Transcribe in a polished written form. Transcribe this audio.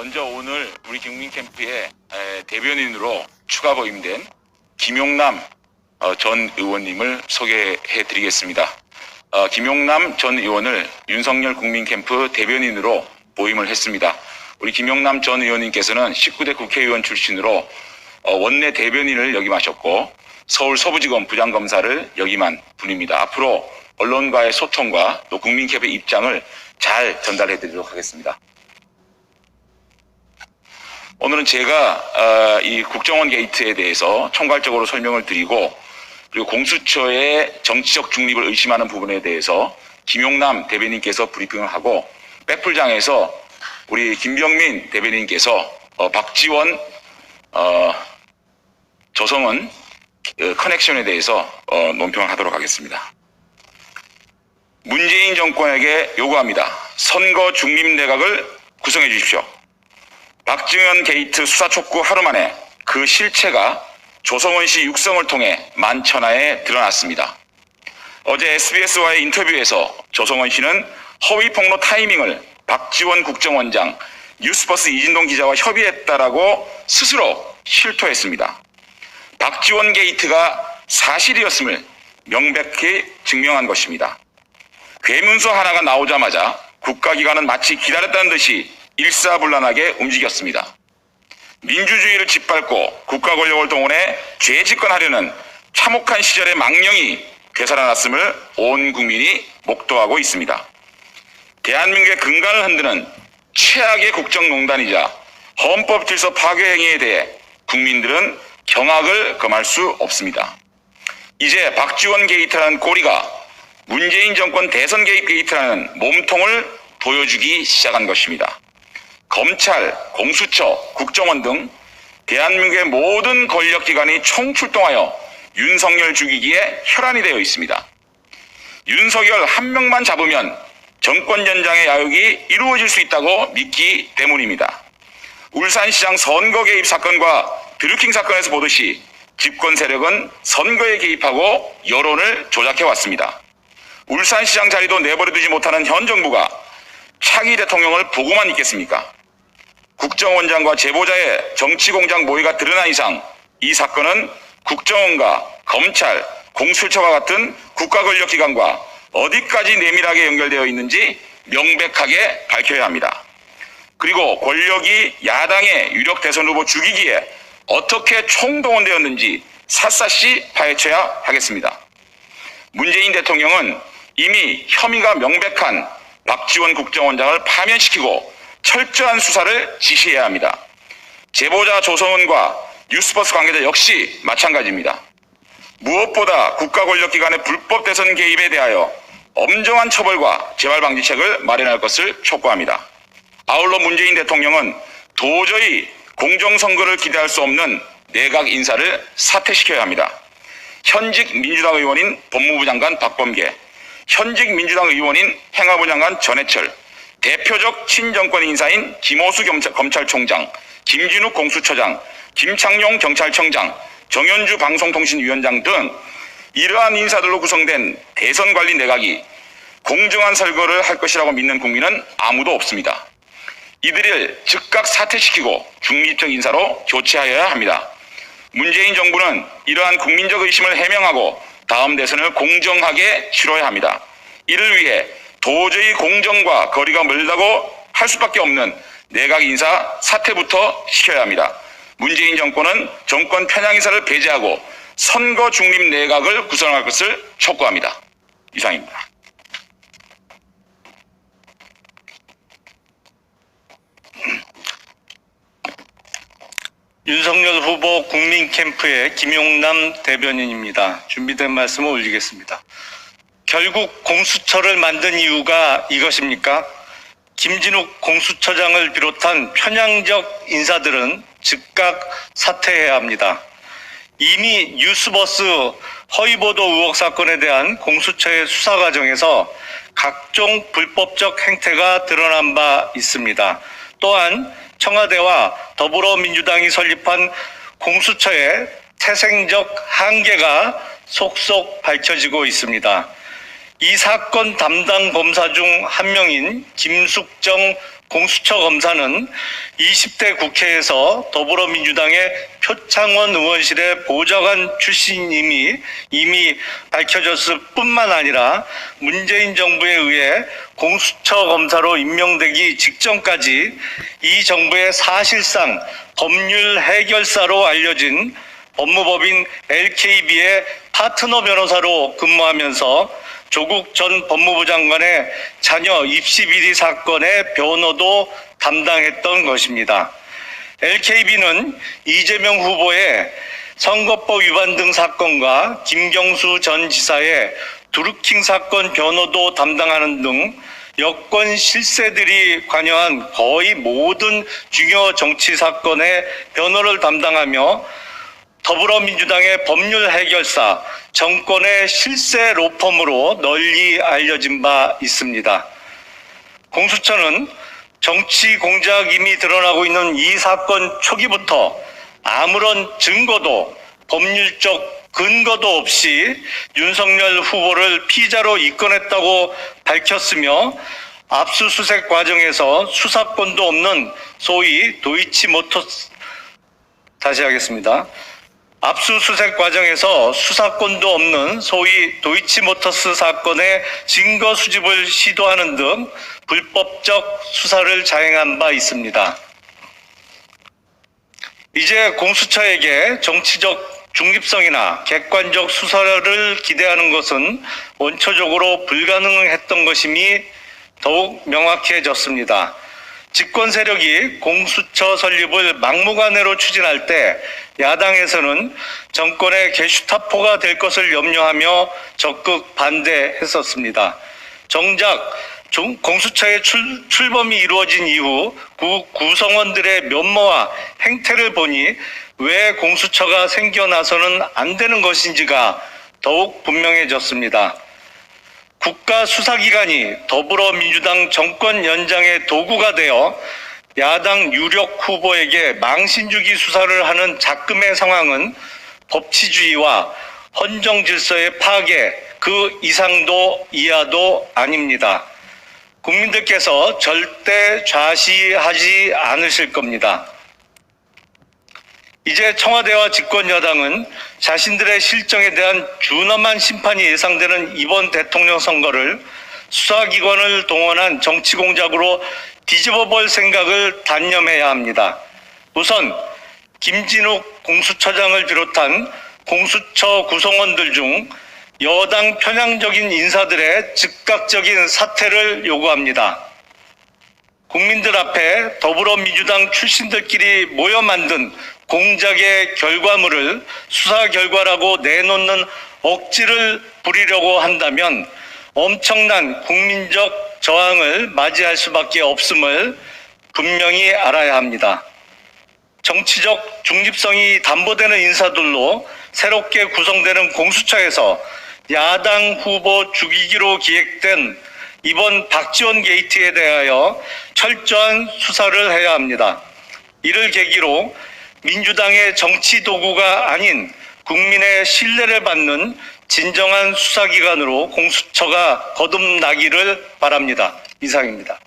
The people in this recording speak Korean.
먼저 오늘 우리 국민캠프의 대변인으로 추가 보임된 김용남 전 의원님을 소개해 드리겠습니다. 김용남 전 의원을 윤석열 국민캠프 대변인으로 보임을 했습니다. 우리 김용남 전 의원님께서는 19대 국회의원 출신으로 원내 대변인을 역임하셨고 서울 서부지검 부장검사를 역임한 분입니다. 앞으로 언론과의 소통과 또 국민캠프의 입장을 잘 전달해 드리도록 하겠습니다. 오늘은 제가 이 국정원 게이트에 대해서 총괄적으로 설명을 드리고 그리고 공수처의 정치적 중립을 의심하는 부분에 대해서 김용남 대변인께서 브리핑을 하고 백풀장에서 우리 김병민 대변인께서 박지원 조성은 커넥션에 대해서 논평을 하도록 하겠습니다. 문재인 정권에게 요구합니다. 선거 중립 내각을 구성해 주십시오. 박지원 게이트 수사 촉구 하루 만에 그 실체가 조성은 씨 육성을 통해 만천하에 드러났습니다. 어제 SBS와의 인터뷰에서 조성은 씨는 허위 폭로 타이밍을 박지원 국정원장, 뉴스버스 이진동 기자와 협의했다라고 스스로 실토했습니다. 박지원 게이트가 사실이었음을 명백히 증명한 것입니다. 괴문서 하나가 나오자마자 국가기관은 마치 기다렸다는 듯이 일사불란하게 움직였습니다. 민주주의를 짓밟고 국가 권력을 동원해 죄 집권하려는 참혹한 시절의 망령이 되살아났음을 온 국민이 목도하고 있습니다. 대한민국의 근간을 흔드는 최악의 국정농단이자 헌법 질서 파괴 행위에 대해 국민들은 경악을 금할 수 없습니다. 이제 박지원 게이트라는 꼬리가 문재인 정권 대선 개입 게이트라는 몸통을 보여주기 시작한 것입니다. 검찰, 공수처, 국정원 등 대한민국의 모든 권력기관이 총출동하여 윤석열 죽이기에 혈안이 되어 있습니다. 윤석열 한 명만 잡으면 정권 연장의 야욕이 이루어질 수 있다고 믿기 때문입니다. 울산시장 선거 개입 사건과 드루킹 사건에서 보듯이 집권 세력은 선거에 개입하고 여론을 조작해왔습니다. 울산시장 자리도 내버려두지 못하는 현 정부가 차기 대통령을 보고만 있겠습니까? 국정원장과 제보자의 정치공작 모의가 드러난 이상 이 사건은 국정원과 검찰, 공수처와 같은 국가권력기관과 어디까지 내밀하게 연결되어 있는지 명백하게 밝혀야 합니다. 그리고 권력이 야당의 유력 대선 후보 죽이기에 어떻게 총동원되었는지 샅샅이 파헤쳐야 하겠습니다. 문재인 대통령은 이미 혐의가 명백한 박지원 국정원장을 파면시키고 철저한 수사를 지시해야 합니다. 제보자 조성은과 뉴스버스 관계자 역시 마찬가지입니다. 무엇보다 국가권력기관의 불법 대선 개입에 대하여 엄정한 처벌과 재발방지책을 마련할 것을 촉구합니다. 아울러 문재인 대통령은 도저히 공정선거를 기대할 수 없는 내각 인사를 사퇴시켜야 합니다. 현직 민주당 의원인 법무부 장관 박범계, 현직 민주당 의원인 행안부 장관 전해철, 대표적 친정권 인사인 김호수 검찰총장, 김진욱 공수처장, 김창룡 경찰청장, 정현주 방송통신위원장 등 이러한 인사들로 구성된 대선관리 내각이 공정한 선거를 할 것이라고 믿는 국민은 아무도 없습니다. 이들을 즉각 사퇴시키고 중립적 인사로 교체하여야 합니다. 문재인 정부는 이러한 국민적 의심을 해명하고 다음 대선을 공정하게 치러야 합니다. 이를 위해 도저히 공정과 거리가 멀다고 할 수밖에 없는 내각 인사 사퇴부터 시켜야 합니다. 문재인 정권은 정권 편향 인사를 배제하고 선거 중립 내각을 구성할 것을 촉구합니다. 이상입니다. 윤석열 후보 국민캠프의 김용남 대변인입니다. 준비된 말씀을 올리겠습니다. 결국 공수처를 만든 이유가 이것입니까? 김진욱 공수처장을 비롯한 편향적 인사들은 즉각 사퇴해야 합니다. 이미 뉴스버스 허위보도 의혹 사건에 대한 공수처의 수사 과정에서 각종 불법적 행태가 드러난 바 있습니다. 또한 청와대와 더불어민주당이 설립한 공수처의 태생적 한계가 속속 밝혀지고 있습니다. 이 사건 담당 검사 중 한 명인 김숙정 공수처 검사는 20대 국회에서 더불어민주당의 표창원 의원실의 보좌관 출신임이 이미 밝혀졌을 뿐만 아니라 문재인 정부에 의해 공수처 검사로 임명되기 직전까지 이 정부의 사실상 법률 해결사로 알려진 법무법인 LKB의 파트너 변호사로 근무하면서 조국 전 법무부 장관의 자녀 입시 비리 사건의 변호도 담당했던 것입니다. LKB는 이재명 후보의 선거법 위반 등 사건과 김경수 전 지사의 드루킹 사건 변호도 담당하는 등 여권 실세들이 관여한 거의 모든 중요 정치 사건의 변호를 담당하며 더불어민주당의 법률 해결사, 정권의 실세 로펌으로 널리 알려진 바 있습니다. 공수처는 정치 공작임이 드러나고 있는 이 사건 초기부터 아무런 증거도 법률적 근거도 없이 윤석열 후보를 피의자로 입건했다고 밝혔으며 압수수색 과정에서 수사권도 없는 소위 도이치모터스 다시 하겠습니다. 압수수색 과정에서 수사권도 없는 소위 도이치모터스 사건의 증거 수집을 시도하는 등 불법적 수사를 자행한 바 있습니다. 이제 공수처에게 정치적 중립성이나 객관적 수사를 기대하는 것은 원초적으로 불가능했던 것임이 더욱 명확해졌습니다. 집권 세력이 공수처 설립을 막무가내로 추진할 때 야당에서는 정권의 게슈타포가 될 것을 염려하며 적극 반대했었습니다. 정작 공수처의 출범이 이루어진 이후 구성원들의 면모와 행태를 보니 왜 공수처가 생겨나서는 안 되는 것인지가 더욱 분명해졌습니다. 국가수사기관이 더불어민주당 정권 연장의 도구가 되어 야당 유력 후보에게 망신주기 수사를 하는 작금의 상황은 법치주의와 헌정질서의 파괴, 그 이상도 이하도 아닙니다. 국민들께서 절대 좌시하지 않으실 겁니다. 이제 청와대와 집권 여당은 자신들의 실정에 대한 준엄한 심판이 예상되는 이번 대통령 선거를 수사기관을 동원한 정치 공작으로 뒤집어 볼 생각을 단념해야 합니다. 우선 김진욱 공수처장을 비롯한 공수처 구성원들 중 여당 편향적인 인사들의 즉각적인 사퇴를 요구합니다. 국민들 앞에 더불어민주당 출신들끼리 모여 만든 공작의 결과물을 수사 결과라고 내놓는 억지를 부리려고 한다면 엄청난 국민적 저항을 맞이할 수밖에 없음을 분명히 알아야 합니다. 정치적 중립성이 담보되는 인사들로 새롭게 구성되는 공수처에서 야당 후보 죽이기로 기획된 이번 박지원 게이트에 대하여 철저한 수사를 해야 합니다. 이를 계기로 민주당의 정치 도구가 아닌 국민의 신뢰를 받는 진정한 수사기관으로 공수처가 거듭나기를 바랍니다. 이상입니다.